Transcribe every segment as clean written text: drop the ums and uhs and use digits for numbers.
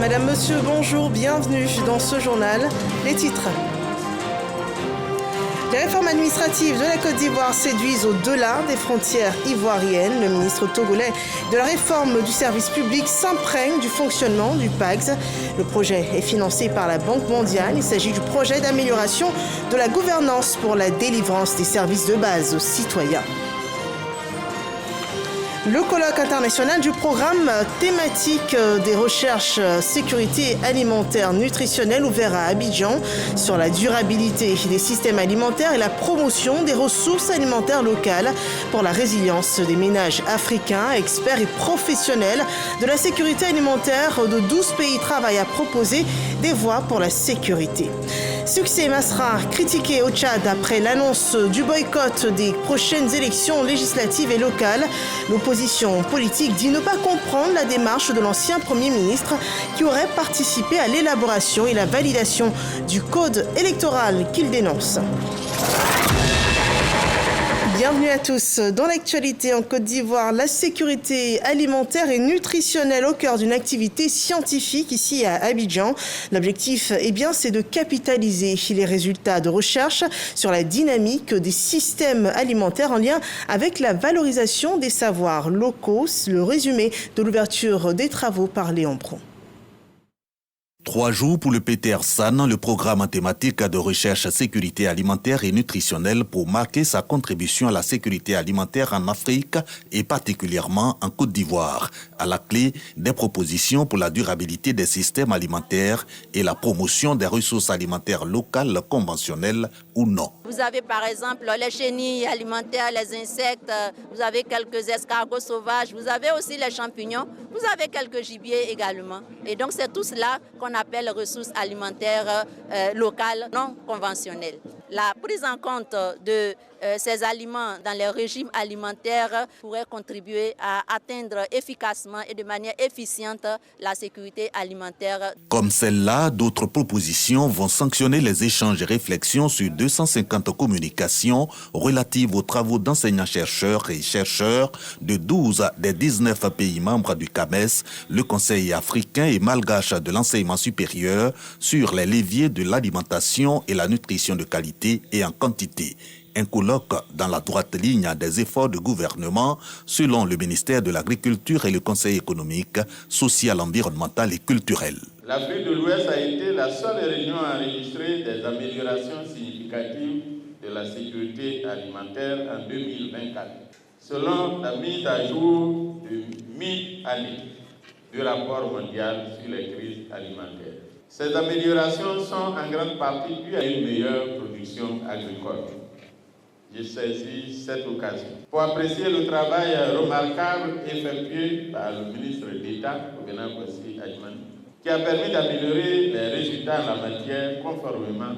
Madame, Monsieur, bonjour, bienvenue dans ce journal. Les titres. Les réformes administratives de la Côte d'Ivoire séduisent au-delà des frontières ivoiriennes. Le ministre togolais de la réforme du service public s'imprègne du fonctionnement du PAGS. Le projet est financé par la Banque mondiale. Il s'agit du projet d'amélioration de la gouvernance pour la délivrance des services de base aux citoyens. Le colloque international du programme thématique des recherches sécurité alimentaire nutritionnelle ouvert à Abidjan sur la durabilité des systèmes alimentaires et la promotion des ressources alimentaires locales pour la résilience des ménages africains. Experts et professionnels de la sécurité alimentaire de 12 pays travaillent à proposer des voies pour la sécurité. Succès Masra critiqué au Tchad après l'annonce du boycott des prochaines élections législatives et locales. L'opposition politique dit ne pas comprendre la démarche de l'ancien Premier ministre qui aurait participé à l'élaboration et la validation du code électoral qu'il dénonce. Bienvenue à tous. Dans l'actualité en Côte d'Ivoire, la sécurité alimentaire et nutritionnelle au cœur d'une activité scientifique ici à Abidjan. L'objectif, c'est de capitaliser les résultats de recherche sur la dynamique des systèmes alimentaires en lien avec la valorisation des savoirs locaux. Le résumé de l'ouverture des travaux par Léon Pro. 3 jours pour le PTR-SAN, le programme thématique de recherche sécurité alimentaire et nutritionnelle pour marquer sa contribution à la sécurité alimentaire en Afrique et particulièrement en Côte d'Ivoire. À la clé, des propositions pour la durabilité des systèmes alimentaires et la promotion des ressources alimentaires locales, conventionnelles ou non. Vous avez par exemple les chenilles alimentaires, les insectes, vous avez quelques escargots sauvages, vous avez aussi les champignons, vous avez quelques gibiers également. Et donc c'est tout cela qu'on appelle ressources alimentaires locales non conventionnelles. La prise en compte de ces aliments dans les régimes alimentaires pourrait contribuer à atteindre efficacement et de manière efficiente la sécurité alimentaire. Comme celle-là, d'autres propositions vont sanctionner les échanges et réflexions sur 250 communications relatives aux travaux d'enseignants-chercheurs et chercheurs de 12 des 19 pays membres du CAMES, le Conseil africain et malgache de l'enseignement supérieur, sur les leviers de l'alimentation et la nutrition de qualité et en quantité. Un colloque dans la droite ligne des efforts de gouvernement selon le ministère de l'Agriculture et le Conseil économique, social, environnemental et culturel. L'Afrique de l'Ouest a été la seule région à enregistrer des améliorations significatives de la sécurité alimentaire en 2024, selon la mise à jour de mi-année du rapport mondial sur les crises alimentaires. Ces améliorations sont en grande partie dues à une meilleure production agricole. Je saisis cette occasion pour apprécier le travail remarquable effectué par le ministre d'État, Obena Kwasi Adjumani, qui a permis d'améliorer les résultats en la matière conformément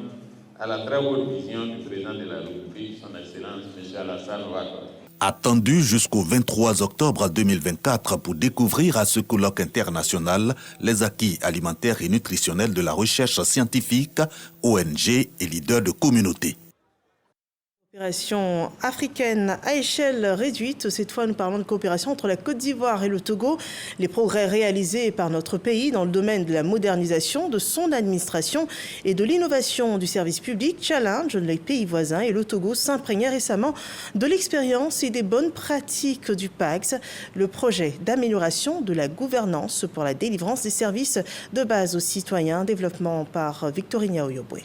à la très haute vision du président de la République, son Excellence M. Alassane Ouattara. Attendu jusqu'au 23 octobre 2024 pour découvrir à ce colloque international les acquis alimentaires et nutritionnels de la recherche scientifique, ONG et leaders de communautés. Coopération africaine à échelle réduite. Cette fois, nous parlons de coopération entre la Côte d'Ivoire et le Togo. Les progrès réalisés par notre pays dans le domaine de la modernisation de son administration et de l'innovation du service public challenge les pays voisins et le Togo s'imprégnait récemment de l'expérience et des bonnes pratiques du PAGS, le projet d'amélioration de la gouvernance pour la délivrance des services de base aux citoyens. Développement par Victorine Oyobwe.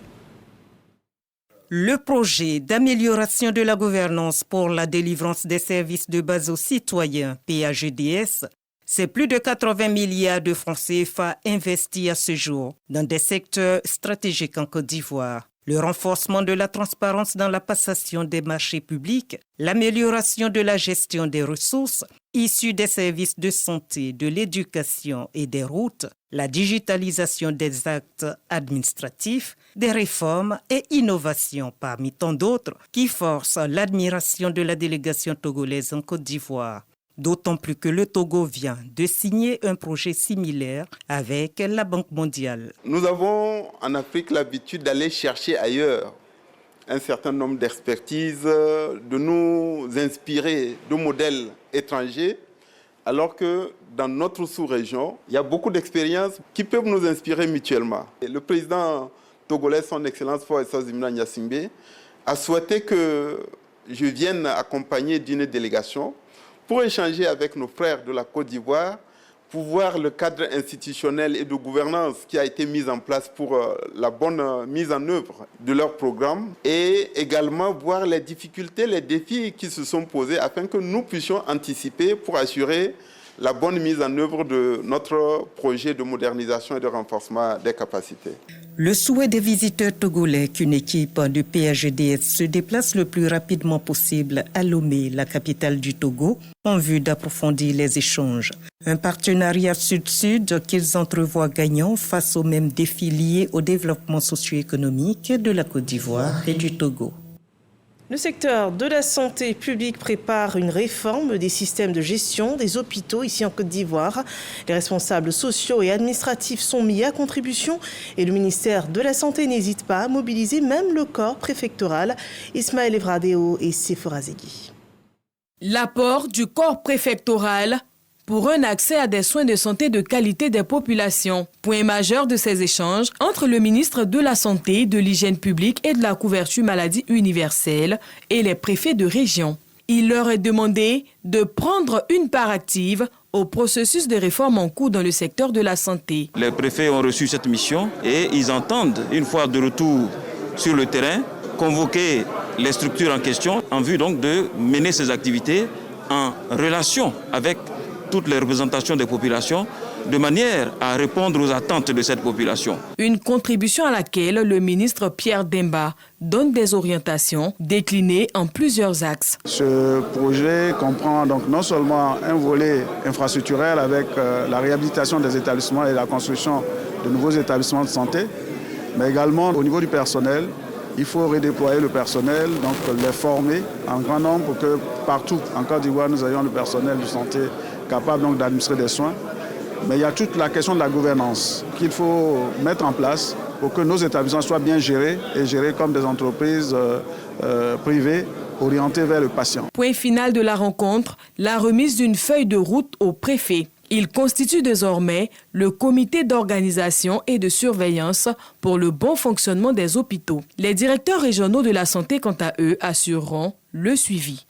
Le projet d'amélioration de la gouvernance pour la délivrance des services de base aux citoyens, PAGDS, c'est plus de 80 milliards de francs CFA investis à ce jour dans des secteurs stratégiques en Côte d'Ivoire. Le renforcement de la transparence dans la passation des marchés publics, l'amélioration de la gestion des ressources issues des services de santé, de l'éducation et des routes, la digitalisation des actes administratifs, des réformes et innovations parmi tant d'autres qui forcent l'admiration de la délégation togolaise en Côte d'Ivoire. D'autant plus que le Togo vient de signer un projet similaire avec la Banque mondiale. Nous avons en Afrique l'habitude d'aller chercher ailleurs un certain nombre d'expertises, de nous inspirer de modèles étrangers alors que dans notre sous-région, il y a beaucoup d'expériences qui peuvent nous inspirer mutuellement. Et le président togolais, son Excellence Faure Gnassingbé, a souhaité que je vienne accompagner d'une délégation pour échanger avec nos frères de la Côte d'Ivoire, pour voir le cadre institutionnel et de gouvernance qui a été mis en place pour la bonne mise en œuvre de leur programme et également voir les difficultés, les défis qui se sont posés afin que nous puissions anticiper pour assurer la bonne mise en œuvre de notre projet de modernisation et de renforcement des capacités. Le souhait des visiteurs togolais qu'une équipe de PAGDS se déplace le plus rapidement possible à Lomé, la capitale du Togo, en vue d'approfondir les échanges. Un partenariat sud-sud qu'ils entrevoient gagnant face aux mêmes défis liés au développement socio-économique de la Côte d'Ivoire et du Togo. Le secteur de la santé publique prépare une réforme des systèmes de gestion des hôpitaux ici en Côte d'Ivoire. Les responsables sociaux et administratifs sont mis à contribution et le ministère de la Santé n'hésite pas à mobiliser même le corps préfectoral. Ismaël Evradeo et Sephora Zegui. L'apport du corps préfectoral pour un accès à des soins de santé de qualité des populations. Point majeur de ces échanges entre le ministre de la Santé, de l'Hygiène publique et de la couverture maladie universelle et les préfets de région. Il leur est demandé de prendre une part active au processus de réforme en cours dans le secteur de la santé. Les préfets ont reçu cette mission et ils entendent, une fois de retour sur le terrain, convoquer les structures en question en vue donc de mener ces activités en relation avec toutes les représentations des populations, de manière à répondre aux attentes de cette population. Une contribution à laquelle le ministre Pierre Demba donne des orientations déclinées en plusieurs axes. Ce projet comprend donc non seulement un volet infrastructurel avec la réhabilitation des établissements et la construction de nouveaux établissements de santé, mais également au niveau du personnel. Il faut redéployer le personnel, donc les former en grand nombre pour que partout en Côte d'Ivoire, nous ayons le personnel de santé capable donc d'administrer des soins. Mais il y a toute la question de la gouvernance qu'il faut mettre en place pour que nos établissements soient bien gérés et gérés comme des entreprises privées orientées vers le patient. Point final de la rencontre, la remise d'une feuille de route au préfet. Il constitue désormais le comité d'organisation et de surveillance pour le bon fonctionnement des hôpitaux. Les directeurs régionaux de la santé, quant à eux, assureront le suivi.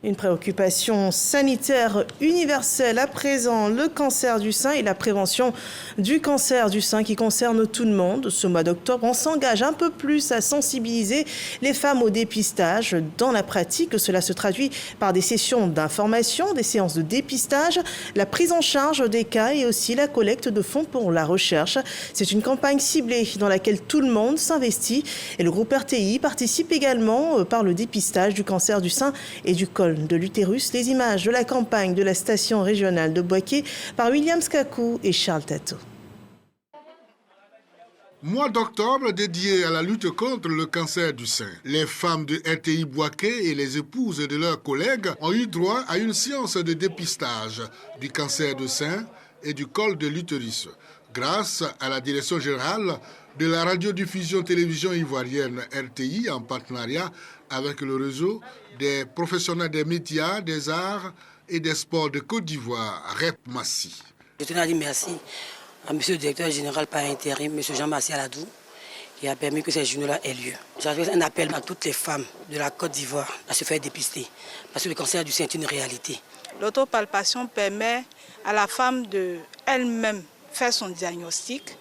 Une préoccupation sanitaire universelle à présent, le cancer du sein et la prévention du cancer du sein qui concerne tout le monde. Ce mois d'octobre, on s'engage un peu plus à sensibiliser les femmes au dépistage. Dans la pratique, cela se traduit par des sessions d'information, des séances de dépistage, la prise en charge des cas et aussi la collecte de fonds pour la recherche. C'est une campagne ciblée dans laquelle tout le monde s'investit et le groupe RTI participe également par le dépistage du cancer du sein et du col de l'utérus. Les images de la campagne de la station régionale de Boaké par William Skakou et Charles Tato. Mois d'octobre dédié à la lutte contre le cancer du sein. Les femmes de RTI Boaké et les épouses de leurs collègues ont eu droit à une séance de dépistage du cancer du sein et du col de l'utérus grâce à la direction générale de la radiodiffusion télévision ivoirienne RTI en partenariat avec le réseau des professionnels des médias, des arts et des sports de Côte d'Ivoire, REP Massi. Je tenais à dire merci à M. le directeur général par intérim, M. Jean-Massi Aladou, qui a permis que ces journées-là aient lieu. J'avais un appel à toutes les femmes de la Côte d'Ivoire à se faire dépister, parce que le cancer du sein est une réalité. L'autopalpation permet à la femme de elle-même faire son diagnostic.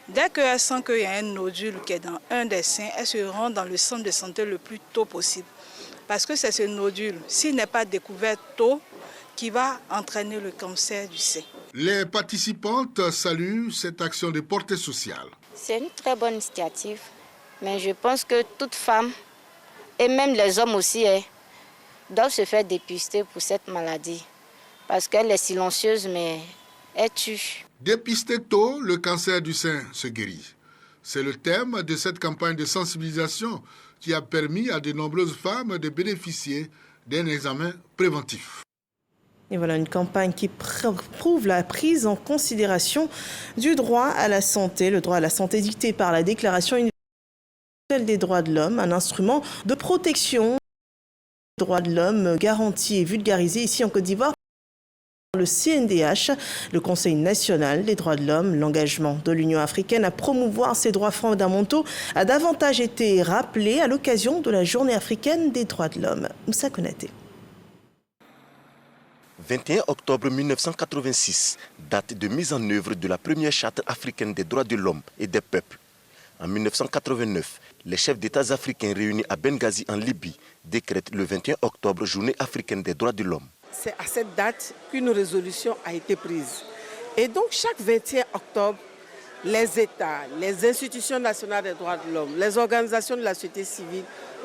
Dès qu'elle sent qu'il y a un nodule qui est dans un des seins, elle se rend dans le centre de santé le plus tôt possible. Parce que c'est ce nodule, s'il n'est pas découvert tôt, qui va entraîner le cancer du sein. Les participantes saluent cette action de portée sociale. C'est une très bonne initiative, mais je pense que toute femme, et même les hommes aussi, doivent se faire dépister pour cette maladie. Parce qu'elle est silencieuse, mais elle tue. Dépister tôt, le cancer du sein se guérit. C'est le thème de cette campagne de sensibilisation qui a permis à de nombreuses femmes de bénéficier d'un examen préventif. Et voilà une campagne qui prouve la prise en considération du droit à la santé. Le droit à la santé dicté par la Déclaration universelle des droits de l'homme, un instrument de protection des droits de l'homme garanti et vulgarisé ici en Côte d'Ivoire. Le CNDH, le Conseil national des droits de l'homme, l'engagement de l'Union africaine à promouvoir ses droits fondamentaux a davantage été rappelé à l'occasion de la Journée africaine des droits de l'homme. Moussa Konaté. 21 octobre 1986, date de mise en œuvre de la première charte africaine des droits de l'homme et des peuples. En 1989, les chefs d'État africains réunis à Benghazi en Libye décrètent le 21 octobre Journée africaine des droits de l'homme. C'est à cette date qu'une résolution a été prise. Et donc chaque 21 octobre, les États, les institutions nationales des droits de l'homme, les organisations de la société civile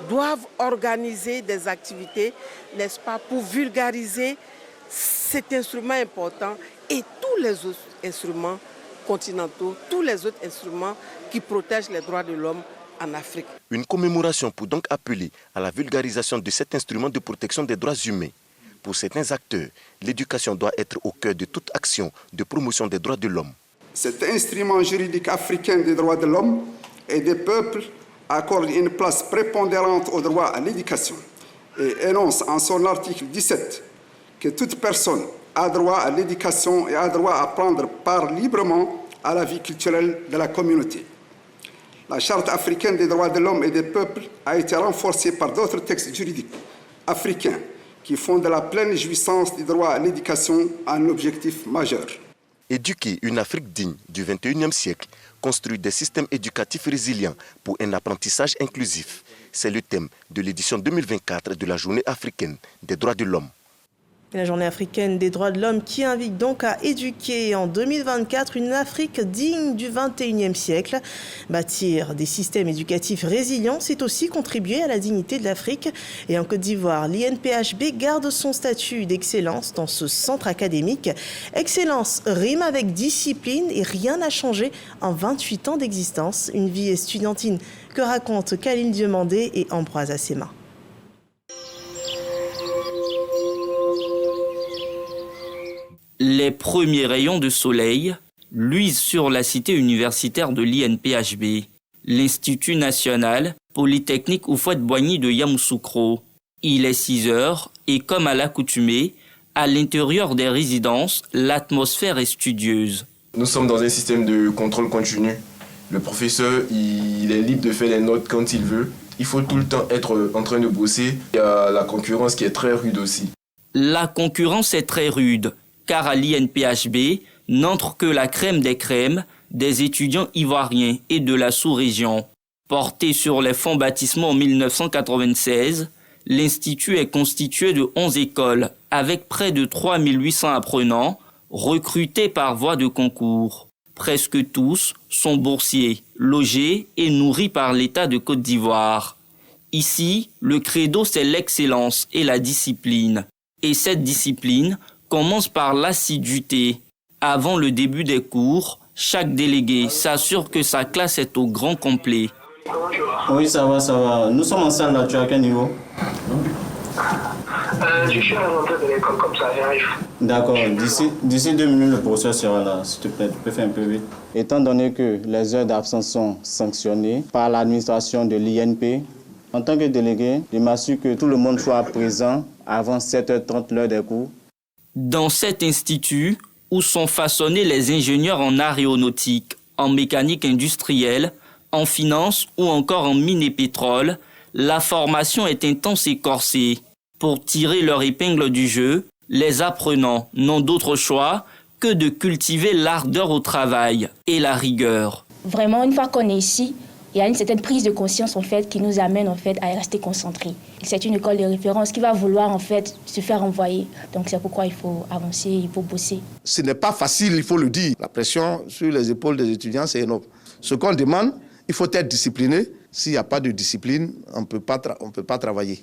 doivent organiser des activités, n'est-ce pas, pour vulgariser cet instrument important et tous les autres instruments continentaux, tous les autres instruments qui protègent les droits de l'homme en Afrique. Une commémoration pour donc appeler à la vulgarisation de cet instrument de protection des droits humains. Pour certains acteurs, l'éducation doit être au cœur de toute action de promotion des droits de l'homme. Cet instrument juridique africain des droits de l'homme et des peuples accorde une place prépondérante au droit à l'éducation et énonce en son article 17 que toute personne a droit à l'éducation et a droit à prendre part librement à la vie culturelle de la communauté. La Charte africaine des droits de l'homme et des peuples a été renforcée par d'autres textes juridiques africains qui font de la pleine jouissance du droit à l'éducation un objectif majeur. Éduquer une Afrique digne du XXIe siècle, construire des systèmes éducatifs résilients pour un apprentissage inclusif, c'est le thème de l'édition 2024 de la Journée africaine des droits de l'homme. La Journée africaine des droits de l'homme qui invite donc à éduquer en 2024 une Afrique digne du XXIe siècle. Bâtir des systèmes éducatifs résilients, c'est aussi contribuer à la dignité de l'Afrique. Et en Côte d'Ivoire, l'INPHB garde son statut d'excellence dans ce centre académique. Excellence rime avec discipline et rien n'a changé en 28 ans d'existence. Une vie estudiantine que racontent Khalil Diomandé et Ambroise Assema. Les premiers rayons de soleil luisent sur la cité universitaire de l'INPHB, l'Institut national polytechnique Houphouët-Boigny de Yamoussoukro. Il est 6 heures et comme à l'accoutumée, à l'intérieur des résidences, l'atmosphère est studieuse. Nous sommes dans un système de contrôle continu. Le professeur, il est libre de faire les notes quand il veut. Il faut tout le temps être en train de bosser. Il y a la concurrence qui est très rude aussi. La concurrence est très rude. Car à l'INPHB n'entre que la crème des crèmes des étudiants ivoiriens et de la sous-région. Porté sur les fonds baptismaux en 1996, l'Institut est constitué de 11 écoles avec près de 3800 apprenants recrutés par voie de concours. Presque tous sont boursiers, logés et nourris par l'État de Côte d'Ivoire. Ici, le credo c'est l'excellence et la discipline. Et cette discipline commence par l'assiduité. Avant le début des cours, chaque délégué s'assure que sa classe est au grand complet. Oui, ça va. Nous sommes en salle là, tu es à quel niveau? Je suis à l'entrée de l'école, comme ça, j'arrive. D'accord, d'ici 2 minutes, le professeur sera là, s'il te plaît, tu peux faire un peu vite. Étant donné que les heures d'absence sont sanctionnées par l'administration de l'INP, en tant que délégué, je m'assure que tout le monde soit présent avant 7h30 l'heure des cours. Dans cet institut, où sont façonnés les ingénieurs en aéronautique, en mécanique industrielle, en finance ou encore en mine et pétrole, la formation est intense et corsée. Pour tirer leur épingle du jeu, les apprenants n'ont d'autre choix que de cultiver l'ardeur au travail et la rigueur. Vraiment, une fois qu'on est ici, il y a une certaine prise de conscience en fait, qui nous amène en fait, à rester concentrés. C'est une école de référence qui va vouloir en fait, se faire envoyer. Donc c'est pourquoi il faut avancer, il faut bosser. Ce n'est pas facile, il faut le dire. La pression sur les épaules des étudiants, c'est énorme. Ce qu'on demande, il faut être discipliné. S'il n'y a pas de discipline, on ne peut pas travailler.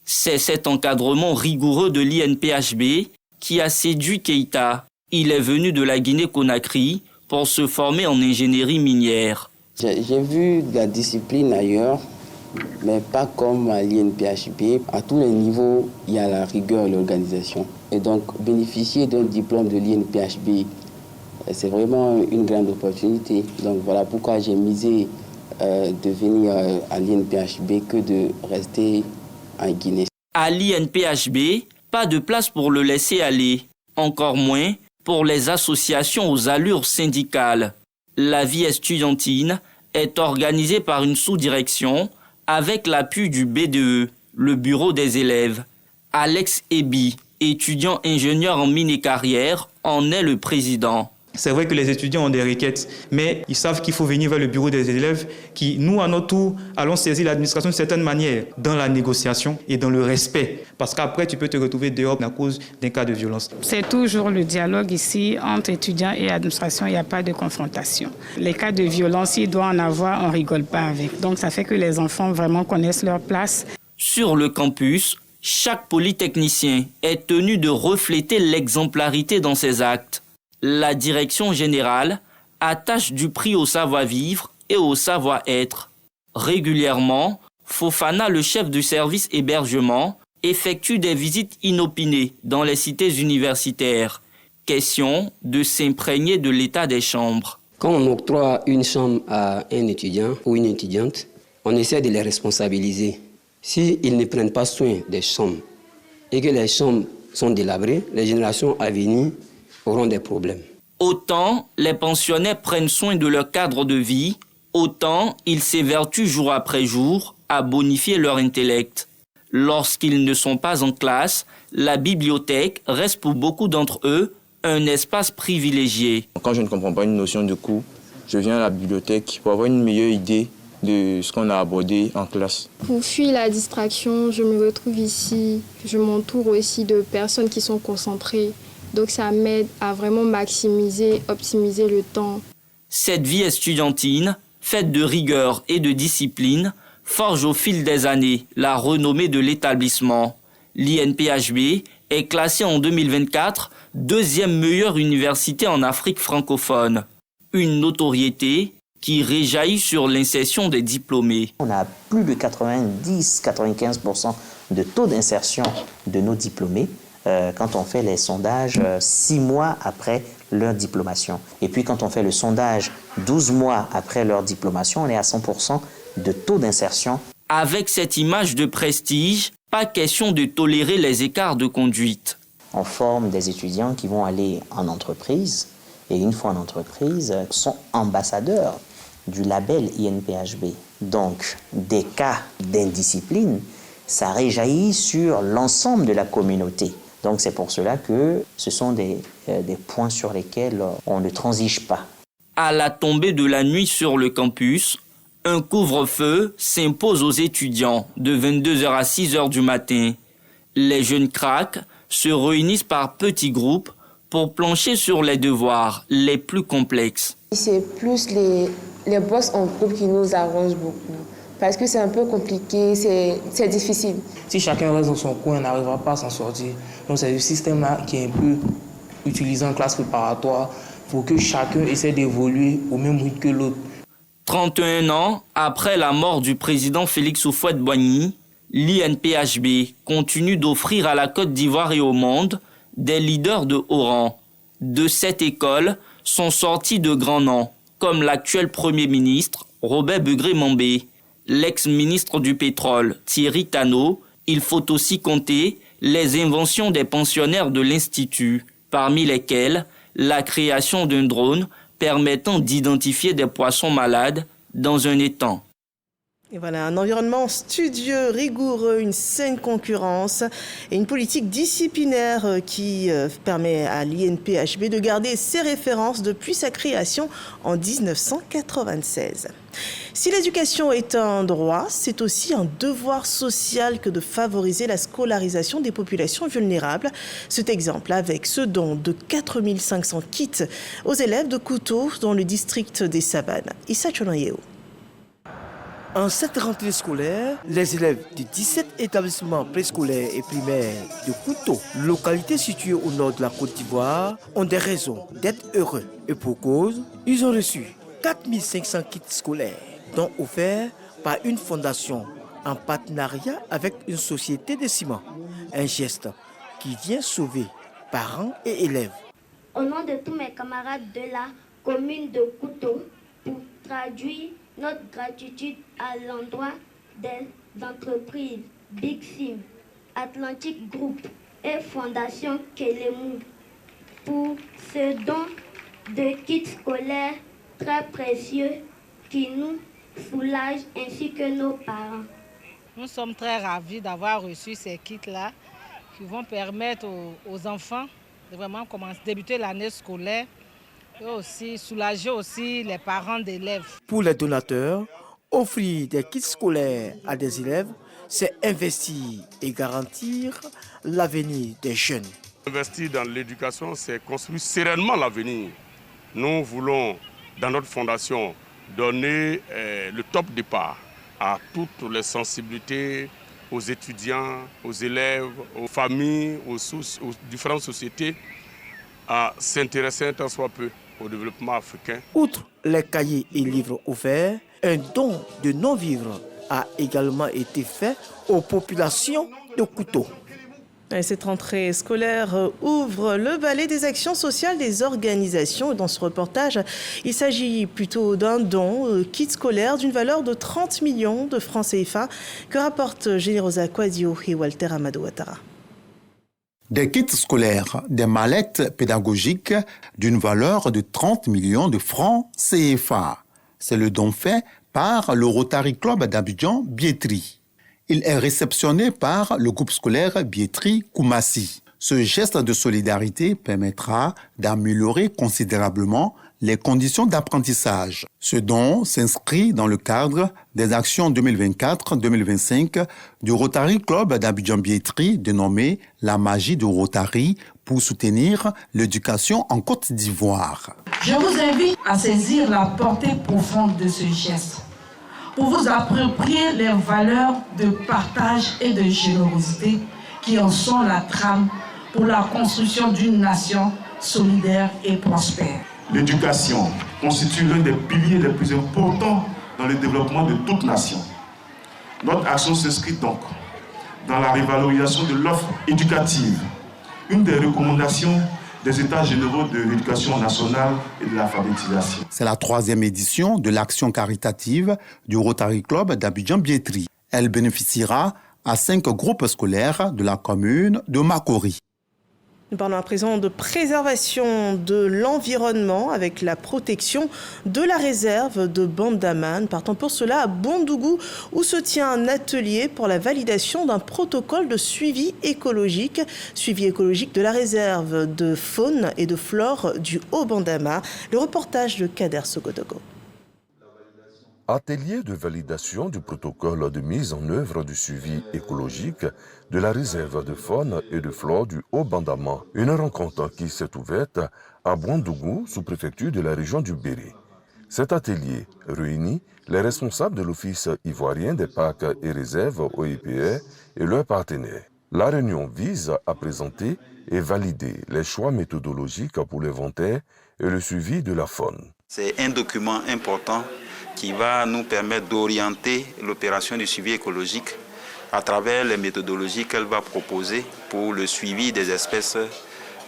C'est cet encadrement rigoureux de l'INPHB qui a séduit Keïta. Il est venu de la Guinée-Conakry pour se former en ingénierie minière. J'ai vu de la discipline ailleurs, mais pas comme à l'INPHB. À tous les niveaux, il y a la rigueur et l'organisation. Et donc, bénéficier d'un diplôme de l'INPHB, c'est vraiment une grande opportunité. Donc voilà pourquoi j'ai misé de venir à l'INPHB que de rester en Guinée. À l'INPHB, pas de place pour le laisser aller. encore moins pour les associations aux allures syndicales. La vie estudiantine est organisée par une sous-direction avec l'appui du BDE, le bureau des élèves. Alex Ebi, étudiant ingénieur en mini-carrière, en est le président. C'est vrai que les étudiants ont des requêtes, mais ils savent qu'il faut venir vers le bureau des élèves qui, nous, à notre tour, allons saisir l'administration d'une certaine manière dans la négociation et dans le respect. Parce qu'après, tu peux te retrouver dehors à cause d'un cas de violence. C'est toujours le dialogue ici entre étudiants et administration, il n'y a pas de confrontation. Les cas de violence, s'il doit en avoir, on ne rigole pas avec. Donc ça fait que les enfants vraiment connaissent leur place. Sur le campus, chaque polytechnicien est tenu de refléter l'exemplarité dans ses actes. La direction générale attache du prix au savoir-vivre et au savoir-être. Régulièrement, Fofana, le chef du service hébergement, effectue des visites inopinées dans les cités universitaires. Question de s'imprégner de l'état des chambres. Quand on octroie une chambre à un étudiant ou une étudiante, on essaie de les responsabiliser. S'ils ne prennent pas soin des chambres et que les chambres sont délabrées, les générations à venir auront des problèmes. Autant les pensionnaires prennent soin de leur cadre de vie, autant ils s'évertuent jour après jour à bonifier leur intellect. Lorsqu'ils ne sont pas en classe, la bibliothèque reste pour beaucoup d'entre eux un espace privilégié. Quand je ne comprends pas une notion de cours, je viens à la bibliothèque pour avoir une meilleure idée de ce qu'on a abordé en classe. Pour fuir la distraction, je me retrouve ici. Je m'entoure aussi de personnes qui sont concentrées. Donc ça m'aide à vraiment maximiser, optimiser le temps. Cette vie estudiantine, faite de rigueur et de discipline, forge au fil des années la renommée de l'établissement. L'INPHB est classée en 2024 deuxième meilleure université en Afrique francophone. Une notoriété qui réjaillit sur l'insertion des diplômés. On a plus de 90-95% de taux d'insertion de nos diplômés quand on fait les sondages 6 mois après leur diplomation. Et puis quand on fait le sondage 12 mois après leur diplomation, on est à 100% de taux d'insertion. Avec cette image de prestige, pas question de tolérer les écarts de conduite. On forme des étudiants qui vont aller en entreprise et une fois en entreprise, sont ambassadeurs du label INPHB. Donc, des cas d'indiscipline, ça réjaillit sur l'ensemble de la communauté. Donc, c'est pour cela que ce sont des points sur lesquels on ne transige pas. À la tombée de la nuit sur le campus, un couvre-feu s'impose aux étudiants de 22h à 6h du matin. Les jeunes cracks se réunissent par petits groupes pour plancher sur les devoirs les plus complexes. C'est plus les boss en groupe qui nous arrangent beaucoup. Parce que c'est un peu compliqué, c'est difficile. Si chacun reste dans son coin, on n'arrivera pas à s'en sortir. Donc c'est le système-là qui est un peu utilisé en classe préparatoire pour que chacun essaie d'évoluer au même rythme que l'autre. 31 ans après la mort du président Félix Houphouët-Boigny, l'INPHB continue d'offrir à la Côte d'Ivoire et au monde des leaders de haut rang. De cette école sont sortis de grands noms, comme l'actuel Premier ministre Robert Begré-Mambé, l'ex-ministre du pétrole Thierry Tano. Il faut aussi compter les inventions des pensionnaires de l'Institut, parmi lesquelles la création d'un drone permettant d'identifier des poissons malades dans un étang. Et voilà, un environnement studieux, rigoureux, une saine concurrence et une politique disciplinaire qui permet à l'INPHB de garder ses références depuis sa création en 1996. Si l'éducation est un droit, c'est aussi un devoir social que de favoriser la scolarisation des populations vulnérables. Cet exemple avec ce don de 4500 kits aux élèves de Kouto dans le district des Savanes. Issa Chonayeo. En cette rentrée scolaire, les élèves de 17 établissements préscolaires et primaires de Kouto, localité située au nord de la Côte d'Ivoire, ont des raisons d'être heureux. Et pour cause, ils ont reçu 4500 kits scolaires, dont offerts par une fondation en partenariat avec une société de ciment. Un geste qui vient sauver parents et élèves. Au nom de tous mes camarades de la commune de Kouto, pour traduire notre gratitude à l'endroit des entreprises Big Sim, Atlantic Group et Fondation Kelemou pour ce don de kits scolaires très précieux qui nous soulage ainsi que nos parents. Nous sommes très ravis d'avoir reçu ces kits-là qui vont permettre aux enfants de vraiment débuter l'année scolaire et aussi soulager aussi les parents d'élèves. Pour les donateurs, offrir des kits scolaires à des élèves, c'est investir et garantir l'avenir des jeunes. Investir dans l'éducation, c'est construire sereinement l'avenir. Nous voulons, dans notre fondation, donner le top départ à toutes les sensibilités, aux étudiants, aux élèves, aux familles, aux différentes sociétés, à s'intéresser un tant soit peu au développement africain. Outre les cahiers et livres offerts, un don de non-vivres a également été fait aux populations de Kouto. Et cette rentrée scolaire ouvre le balai des actions sociales des organisations. Dans ce reportage, il s'agit plutôt d'un don kit scolaire d'une valeur de 30 millions de francs CFA que rapportent Générosa Quadio et Walter Amadou Ouattara. Des kits scolaires, des mallettes pédagogiques d'une valeur de 30 millions de francs CFA. C'est le don fait par le Rotary Club d'Abidjan Biétri. Il est réceptionné par le groupe scolaire Biétri Koumassi. Ce geste de solidarité permettra d'améliorer considérablement les conditions d'apprentissage. Ce don s'inscrit dans le cadre des actions 2024-2025 du Rotary Club d'Abidjan Biétri dénommé La magie de Rotary pour soutenir l'éducation en Côte d'Ivoire. Je vous invite à saisir la portée profonde de ce geste pour vous approprier les valeurs de partage et de générosité qui en sont la trame pour la construction d'une nation solidaire et prospère. L'éducation constitue l'un des piliers les plus importants dans le développement de toute nation. Notre action s'inscrit donc dans la révalorisation de l'offre éducative, une des recommandations des États généraux de l'éducation nationale et de l'alphabétisation. C'est la 3e édition de l'action caritative du Rotary Club d'Abidjan Biétri. Elle bénéficiera à 5 groupes scolaires de la commune de Makori. Nous parlons à présent de préservation de l'environnement avec la protection de la réserve de Bandaman. Partons pour cela à Bondougou où se tient un atelier pour la validation d'un protocole de suivi écologique de la réserve de faune et de flore du Haut-Bandama. Le reportage de Kader Sogodogo. Atelier de validation du protocole de mise en œuvre du suivi écologique de la réserve de faune et de flore du Haut-Bandama. Une rencontre qui s'est ouverte à Bondougou, sous-préfecture de la région du Béré. Cet atelier réunit les responsables de l'Office ivoirien des parcs et réserves OIPR et leurs partenaires. La réunion vise à présenter et valider les choix méthodologiques pour l'inventaire et le suivi de la faune. C'est un document important qui va nous permettre d'orienter l'opération du suivi écologique à travers les méthodologies qu'elle va proposer pour le suivi des espèces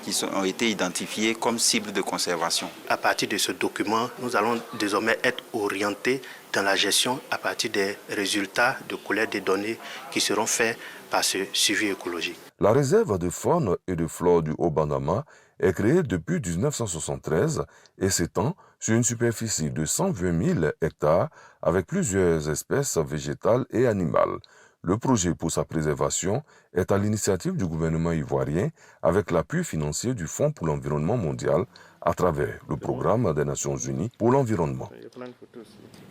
qui ont été identifiées comme cibles de conservation. À partir de ce document, nous allons désormais être orientés dans la gestion à partir des résultats de collecte des données qui seront faits par ce suivi écologique. La réserve de faune et de flore du Haut-Bandama est créée depuis 1973 et s'étend sur une superficie de 120 000 hectares avec plusieurs espèces végétales et animales. Le projet pour sa préservation est à l'initiative du gouvernement ivoirien avec l'appui financier du Fonds pour l'environnement mondial à travers le programme des Nations Unies pour l'environnement.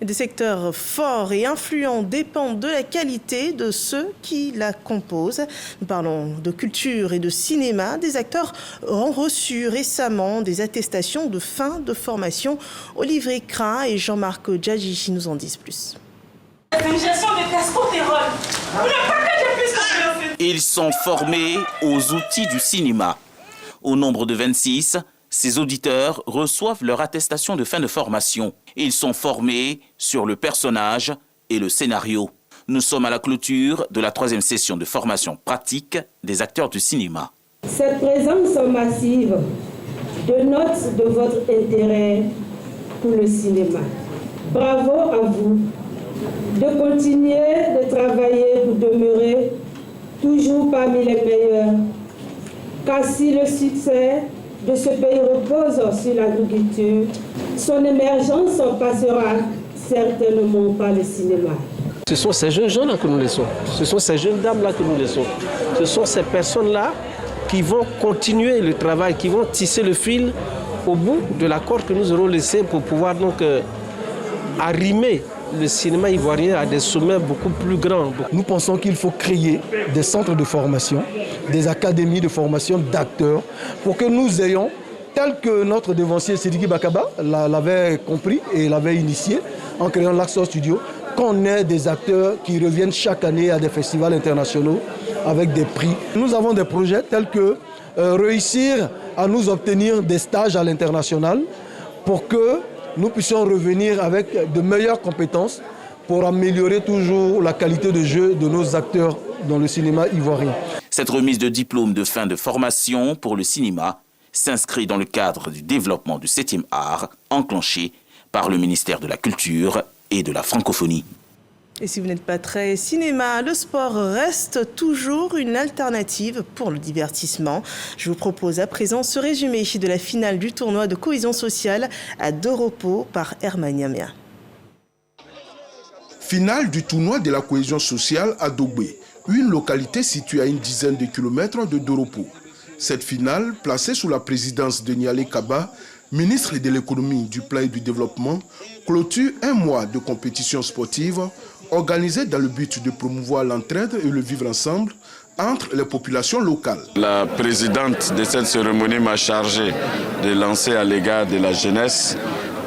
Des secteurs forts et influents dépendent de la qualité de ceux qui la composent. Nous parlons de culture et de cinéma. Des acteurs ont reçu récemment des attestations de fin de formation. Olivier Kra et Jean-Marc Djadjichi nous en disent plus. Ils sont formés aux outils du cinéma. Au nombre de 26, ces auditeurs reçoivent leur attestation de fin de formation. Ils sont formés sur le personnage et le scénario. Nous sommes à la clôture de la 3e session de formation pratique des acteurs du cinéma. Cette présence massive dénote de votre intérêt pour le cinéma. Bravo à vous de continuer de travailler pour demeurer toujours parmi les meilleurs. Car si le succès de ce pays repose sur l'agriculture, son émergence passera certainement par le cinéma. Ce sont ces jeunes gens-là que nous laissons, ce sont ces jeunes dames-là que nous laissons, ce sont ces personnes-là qui vont continuer le travail, qui vont tisser le fil au bout de la corde que nous aurons laissé pour pouvoir donc arrimer le cinéma ivoirien à des sommets beaucoup plus grands. Nous pensons qu'il faut créer des centres de formation, des académies de formation d'acteurs pour que nous ayons, tel que notre devancier Sidiki Bakaba l'avait compris et l'avait initié en créant l'Axor Studio, qu'on ait des acteurs qui reviennent chaque année à des festivals internationaux avec des prix. Nous avons des projets tels que réussir à nous obtenir des stages à l'international pour que nous puissions revenir avec de meilleures compétences pour améliorer toujours la qualité de jeu de nos acteurs dans le cinéma ivoirien. Cette remise de diplôme de fin de formation pour le cinéma s'inscrit dans le cadre du développement du 7e art enclenché par le ministère de la Culture et de la Francophonie. Et si vous n'êtes pas très cinéma, le sport reste toujours une alternative pour le divertissement. Je vous propose à présent ce résumé de la finale du tournoi de cohésion sociale à Doropo par Hermaniamia. Finale du tournoi de la cohésion sociale à Dogbe, une localité située à une dizaine de kilomètres de Doropo. Cette finale, placée sous la présidence de Nialé Kaba, ministre de l'économie, du plan et du développement, clôture un mois de compétition sportive organisée dans le but de promouvoir l'entraide et le vivre ensemble entre les populations locales. La présidente de cette cérémonie m'a chargé de lancer à l'égard de la jeunesse.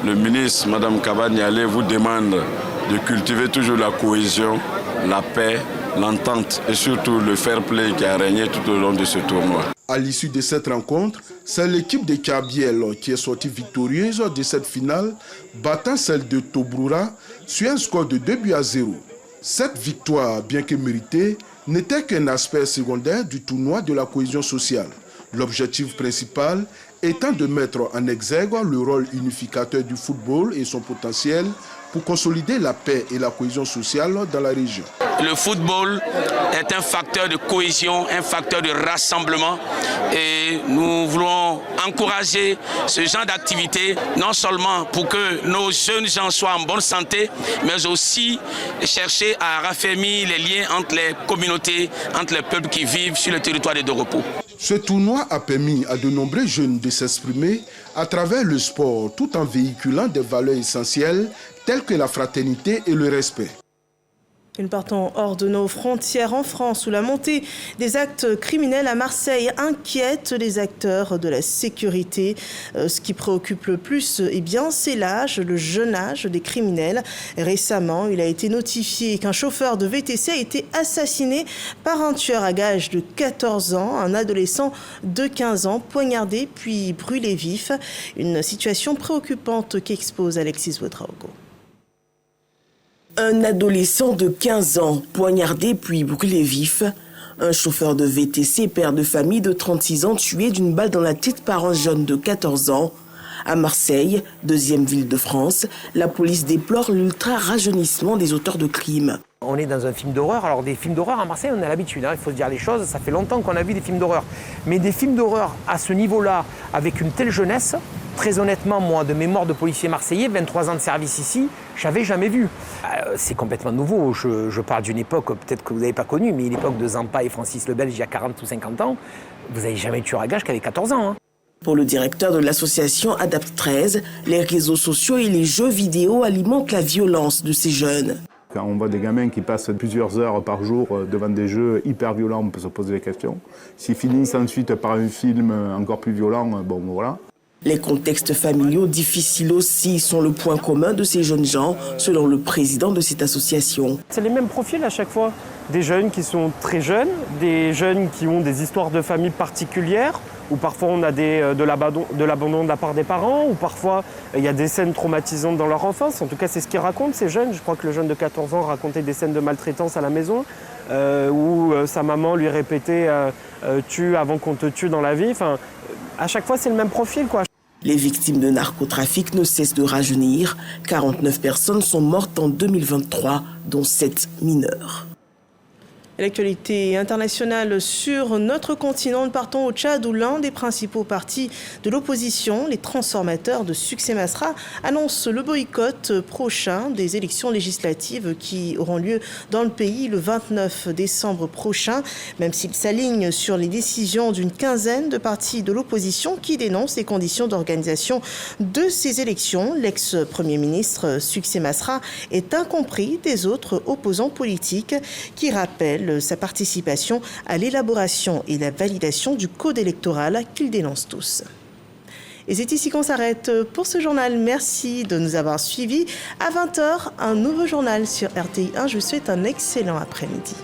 Le ministre, Mme Kaba Nialé, vous demande de cultiver toujours la cohésion, la paix, l'entente et surtout le fair play qui a régné tout au long de ce tournoi. À l'issue de cette rencontre, c'est l'équipe de Kabiel qui est sortie victorieuse de cette finale, battant celle de Tobroura sur un score de 2-0. Cette victoire, bien que méritée, n'était qu'un aspect secondaire du tournoi de la cohésion sociale. L'objectif principal étant de mettre en exergue le rôle unificateur du football et son potentiel pour consolider la paix et la cohésion sociale dans la région. Le football est un facteur de cohésion, un facteur de rassemblement et nous voulons encourager ce genre d'activité, non seulement pour que nos jeunes gens soient en bonne santé, mais aussi chercher à raffermir les liens entre les communautés, entre les peuples qui vivent sur le territoire de Doropo. Ce tournoi a permis à de nombreux jeunes de s'exprimer à travers le sport tout en véhiculant des valeurs essentielles telles que la fraternité et le respect. Nous partons hors de nos frontières en France où la montée des actes criminels à Marseille inquiète les acteurs de la sécurité. Ce qui préoccupe le plus, c'est l'âge, le jeune âge des criminels. Récemment, il a été notifié qu'un chauffeur de VTC a été assassiné par un tueur à gages de 14 ans, un adolescent de 15 ans, poignardé puis brûlé vif. Une situation préoccupante qu'expose Alexis Ouedraogo. Un adolescent de 15 ans, poignardé puis brûlé vif. Un chauffeur de VTC, père de famille de 36 ans, tué d'une balle dans la tête par un jeune de 14 ans. À Marseille, deuxième ville de France, la police déplore l'ultra-rajeunissement des auteurs de crimes. On est dans un film d'horreur. Alors des films d'horreur à Marseille, on a l'habitude, il faut se dire les choses. Ça fait longtemps qu'on a vu des films d'horreur. Mais des films d'horreur à ce niveau-là, avec une telle jeunesse, très honnêtement, moi, de mémoire de policier marseillais, 23 ans de service ici, j'avais jamais vu. C'est complètement nouveau. Je parle d'une époque, peut-être que vous n'avez pas connue, mais l'époque de Zampa et Francis le Belge, il y a 40 ou 50 ans, vous n'avez jamais tué à gage qu'avait 14 ans. Pour le directeur de l'association Adapt 13, les réseaux sociaux et les jeux vidéo alimentent la violence de ces jeunes. Quand on voit des gamins qui passent plusieurs heures par jour devant des jeux hyper violents, on peut se poser des questions. S'ils finissent ensuite par un film encore plus violent, bon voilà. Les contextes familiaux difficiles aussi sont le point commun de ces jeunes gens, selon le président de cette association. C'est les mêmes profils à chaque fois. Des jeunes qui sont très jeunes, des jeunes qui ont des histoires de famille particulières, où parfois on a de l'abandon de la part des parents, ou parfois il y a des scènes traumatisantes dans leur enfance. En tout cas, c'est ce qu'ils racontent, ces jeunes. Je crois que le jeune de 14 ans racontait des scènes de maltraitance à la maison, où sa maman lui répétait « tue avant qu'on te tue dans la vie ». Enfin, à chaque fois, c'est le même profil, quoi. Les victimes de narcotrafic ne cessent de rajeunir. 49 personnes sont mortes en 2023, dont 7 mineurs. L'actualité internationale sur notre continent, nous partons au Tchad où l'un des principaux partis de l'opposition, les transformateurs de Succès Masra, annonce le boycott prochain des élections législatives qui auront lieu dans le pays le 29 décembre prochain, même s'il s'aligne sur les décisions d'une quinzaine de partis de l'opposition qui dénoncent les conditions d'organisation de ces élections. L'ex-premier ministre Succès Masra est incompris des autres opposants politiques qui rappellent sa participation à l'élaboration et la validation du code électoral qu'ils dénoncent tous. Et c'est ici qu'on s'arrête pour ce journal. Merci de nous avoir suivis. À 20h, un nouveau journal sur RTI1. Je vous souhaite un excellent après-midi.